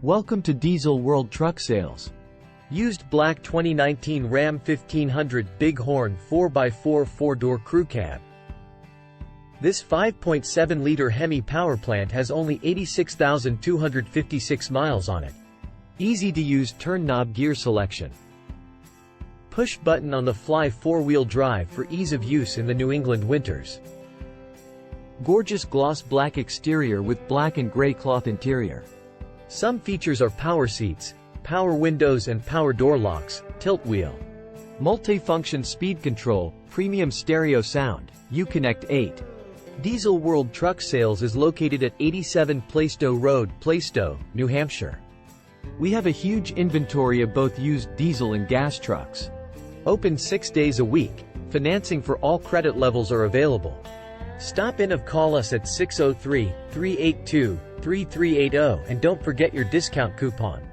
Welcome to Diesel World Truck Sales. Used black 2019 Ram 1500 Bighorn 4x4 4-door crew cab. This 5.7-liter Hemi power plant has only 86,256 miles on it. Easy-to-use turn knob gear selection. Push button on the fly 4-wheel drive for ease of use in the New England winters. Gorgeous gloss black exterior with black and gray cloth interior. Some features are power seats, power windows and power door locks, tilt wheel. Multi-function speed control, premium stereo sound, Uconnect 8. Diesel World Truck Sales is located at 87 Plaistow Road, Plaistow, New Hampshire. We have a huge inventory of both used diesel and gas trucks. Open 6 days a week. Financing for all credit levels are available. Stop in or call us at 603-382-3380 and don't forget your discount coupon.